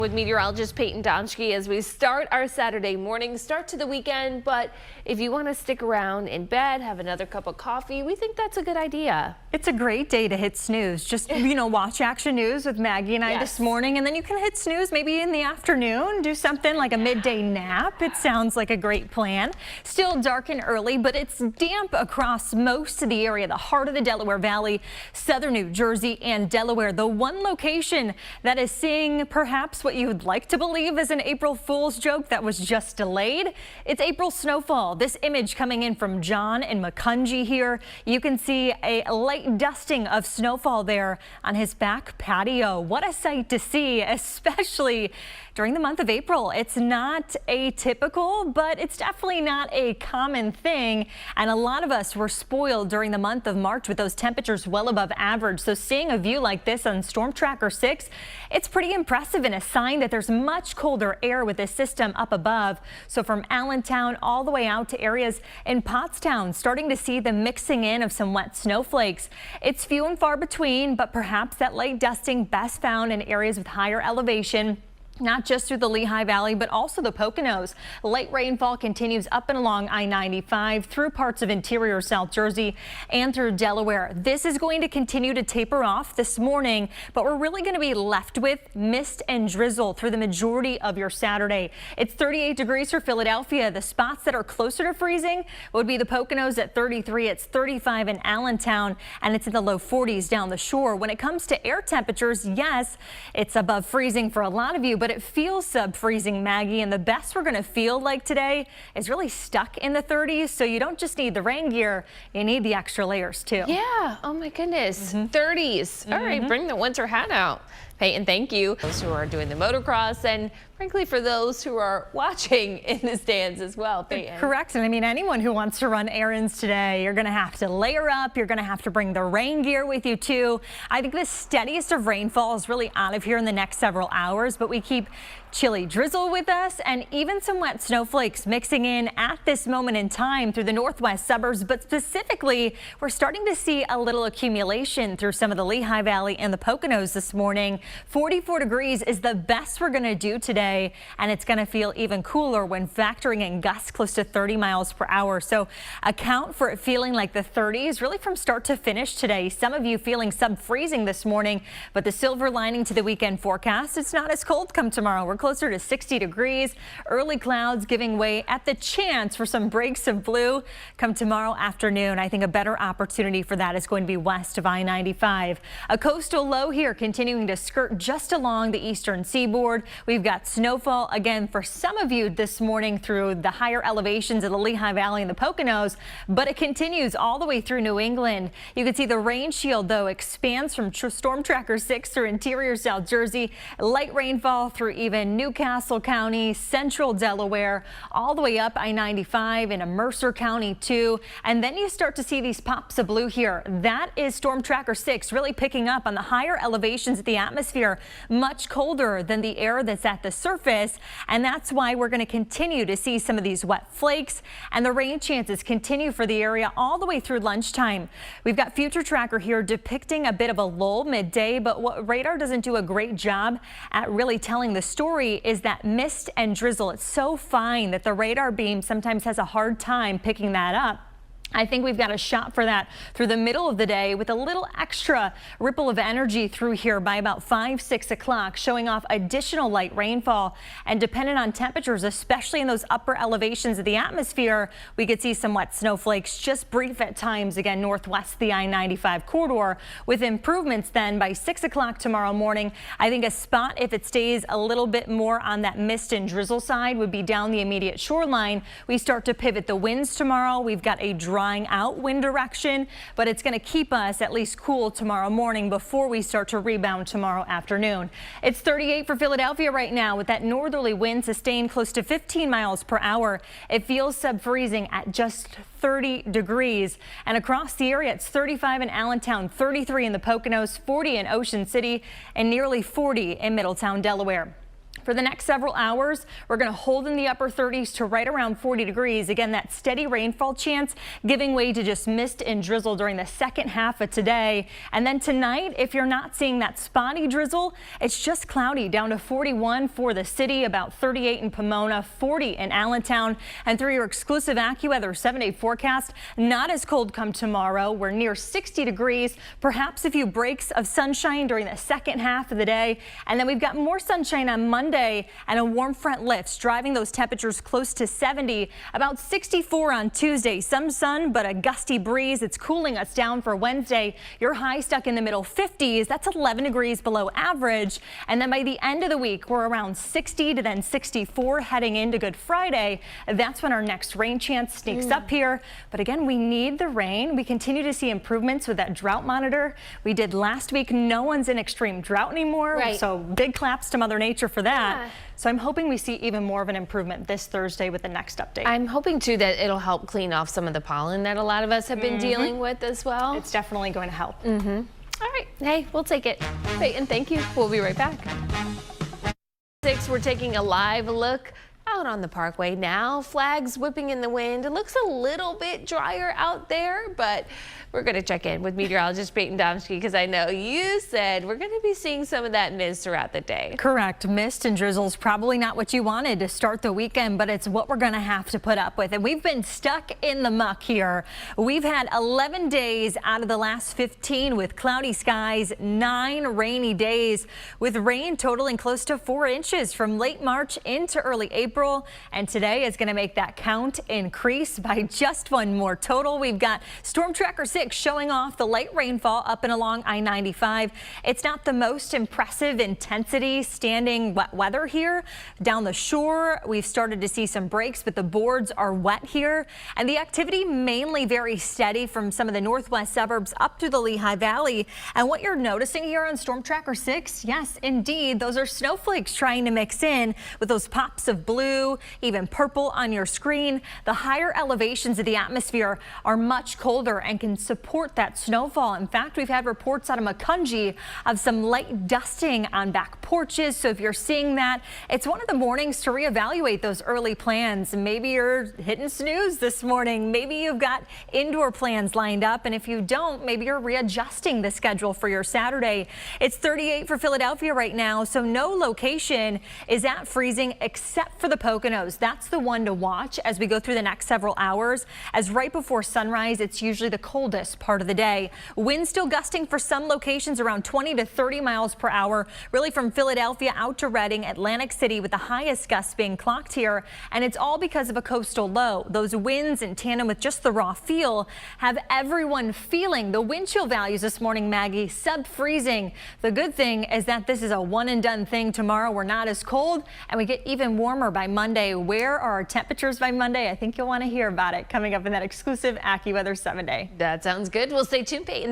With meteorologist Payton Domschke as we start our Saturday morning, start to the weekend. But if you want to stick around in bed, have another cup of coffee, we think that's a good idea. It's a great day to hit snooze. Just, watch Action News with Maggie and I this morning, and then you can hit snooze maybe in the afternoon, do something like a midday nap. It sounds like a great plan. Still dark and early, but it's damp across most of the area, the heart of the Delaware Valley, southern New Jersey and Delaware. The one location that is seeing perhaps what you would like to believe is an April Fool's joke that was just delayed. It's April snowfall. This image coming in from John and Macungie here. You can see a light dusting of snowfall there on his back patio. What a sight to see, especially during the month of April. It's not atypical, but it's definitely not a common thing. And a lot of us were spoiled during the month of March with those temperatures well above average. So seeing a view like this on Storm Tracker 6, it's pretty impressive and a sign that there's much colder air with this system up above. So from Allentown all the way out to areas in Pottstown, starting to see the mixing in of some wet snowflakes. It's few and far between, but perhaps that light dusting best found in areas with higher elevation. Not just through the Lehigh Valley, but also the Poconos. Light rainfall continues up and along I-95 through parts of interior South Jersey and through Delaware. This is going to continue to taper off this morning, but we're really going to be left with mist and drizzle through the majority of your Saturday. It's 38 degrees for Philadelphia. The spots that are closer to freezing would be the Poconos at 33. It's 35 in Allentown, and it's in the low 40s down the shore. When it comes to air temperatures, yes, it's above freezing for a lot of you, but it feels sub-freezing, Maggie, and the best we're going to feel like today is really stuck in the 30s. So you don't just need the rain gear, you need the extra layers too. Yeah, oh my goodness, 30s. All right, bring the winter hat out. Payton, thank you. Those who are doing the motocross, and frankly for those who are watching in the stands as well, Payton. Correct, and I mean anyone who wants to run errands today, you're going to have to layer up, you're going to have to bring the rain gear with you too. I think the steadiest of rainfall is really out of here in the next several hours, but we keep chilly drizzle with us and even some wet snowflakes mixing in at this moment in time through the northwest suburbs, but specifically we're starting to see a little accumulation through some of the Lehigh Valley and the Poconos this morning. 44 degrees is the best we're going to do today, and it's going to feel even cooler when factoring in gusts close to 30 miles per hour. So account for it feeling like the 30s really from start to finish today. Some of you feeling sub-freezing this morning, but the silver lining to the weekend forecast, it's not as cold come tomorrow. We're closer to 60 degrees. Early clouds giving way at the chance for some breaks of blue come tomorrow afternoon. I think a better opportunity for that is going to be west of I-95. A coastal low here continuing to skirt just along the eastern seaboard. We've got snowfall again for some of you this morning through the higher elevations of the Lehigh Valley and the Poconos, but it continues all the way through New England. You can see the rain shield though expands from Storm Tracker 6 through interior South Jersey. Light rainfall through even Newcastle County, central Delaware, all the way up I-95 into Mercer County too. And then you start to see these pops of blue here. That is Storm Tracker 6 really picking up on the higher elevations of the atmosphere, much colder than the air that's at the surface. And that's why we're going to continue to see some of these wet flakes, and the rain chances continue for the area all the way through lunchtime. We've got Future Tracker here depicting a bit of a lull midday, but what radar doesn't do a great job at really telling the story is that mist and drizzle. It's so fine that the radar beam sometimes has a hard time picking that up. I think we've got a shot for that through the middle of the day with a little extra ripple of energy through here by about 5-6 o'clock, showing off additional light rainfall. And dependent on temperatures, especially in those upper elevations of the atmosphere, we could see some wet snowflakes, just brief at times, again, northwest the I-95 corridor, with improvements then by 6 o'clock tomorrow morning. I think a spot, if it stays a little bit more on that mist and drizzle side, would be down the immediate shoreline. We start to pivot the winds tomorrow. We've got a drying out wind direction, but it's going to keep us at least cool tomorrow morning before we start to rebound tomorrow afternoon. It's 38 for Philadelphia right now with that northerly wind sustained close to 15 miles per hour. It feels sub-freezing at just 30 degrees. And across the area, it's 35 in Allentown, 33 in the Poconos, 40 in Ocean City, and nearly 40 in Middletown, Delaware. For the next several hours, we're going to hold in the upper 30s to right around 40 degrees. Again, that steady rainfall chance giving way to just mist and drizzle during the second half of today. And then tonight, if you're not seeing that spotty drizzle, it's just cloudy, down to 41 for the city, about 38 in Pomona, 40 in Allentown. And through your exclusive AccuWeather 7-day forecast, not as cold come tomorrow. We're near 60 degrees, perhaps a few breaks of sunshine during the second half of the day. And then we've got more sunshine on Monday and a warm front lifts, driving those temperatures close to 70, about 64 on Tuesday. Some sun, but a gusty breeze. It's cooling us down for Wednesday. Your high stuck in the middle 50s. That's 11 degrees below average. And then by the end of the week, we're around 60 to then 64 heading into Good Friday. That's when our next rain chance sneaks up here. But again, we need the rain. We continue to see improvements with that drought monitor we did last week. No one's in extreme drought anymore. Right. So big claps to Mother Nature for that. Yeah. So I'm hoping we see even more of an improvement this Thursday with the next update. I'm hoping too that it'll help clean off some of the pollen that a lot of us have been dealing with as well. It's definitely going to help. All right. Hey, we'll take it. Payton, thank you. We'll be right back. We're taking a live look out on the parkway now. Flags whipping in the wind. It looks a little bit drier out there, but we're going to check in with meteorologist Payton Domschke because I know you said we're going to be seeing some of that mist throughout the day. Correct. Mist and drizzle's probably not what you wanted to start the weekend, but it's what we're going to have to put up with. And we've been stuck in the muck here. We've had 11 days out of the last 15 with cloudy skies, 9 rainy days with rain totaling close to 4 inches from late March into early April. And today is going to make that count increase by just 1 more total. We've got Storm Tracker 6 showing off the light rainfall up and along I-95. It's not the most impressive intensity standing wet weather here. Down the shore, we've started to see some breaks, but the boards are wet here. And the activity mainly very steady from some of the northwest suburbs up to the Lehigh Valley. And what you're noticing here on Storm Tracker 6, yes, indeed, those are snowflakes trying to mix in with those pops of blue, even purple on your screen. The higher elevations of the atmosphere are much colder and can support that snowfall. In fact, we've had reports out of Macungie of some light dusting on back porches. So if you're seeing that, it's one of the mornings to reevaluate those early plans. Maybe you're hitting snooze this morning. Maybe you've got indoor plans lined up. And if you don't, maybe you're readjusting the schedule for your Saturday. It's 38 for Philadelphia right now. So no location is at freezing except for the Poconos. That's the one to watch as we go through the next several hours, as right before sunrise, it's usually the coldest part of the day. Winds still gusting for some locations around 20 to 30 miles per hour, really from Philadelphia out to Reading, Atlantic City, with the highest gusts being clocked here. And it's all because of a coastal low. Those winds in tandem with just the raw feel have everyone feeling the wind chill values this morning, Maggie, sub-freezing. The good thing is that this is a one and done thing. Tomorrow we're not as cold and we get even warmer by Monday. Where are our temperatures by Monday? I think you'll want to hear about it coming up in that exclusive AccuWeather 7-day. That sounds good. We'll stay tuned, Payton.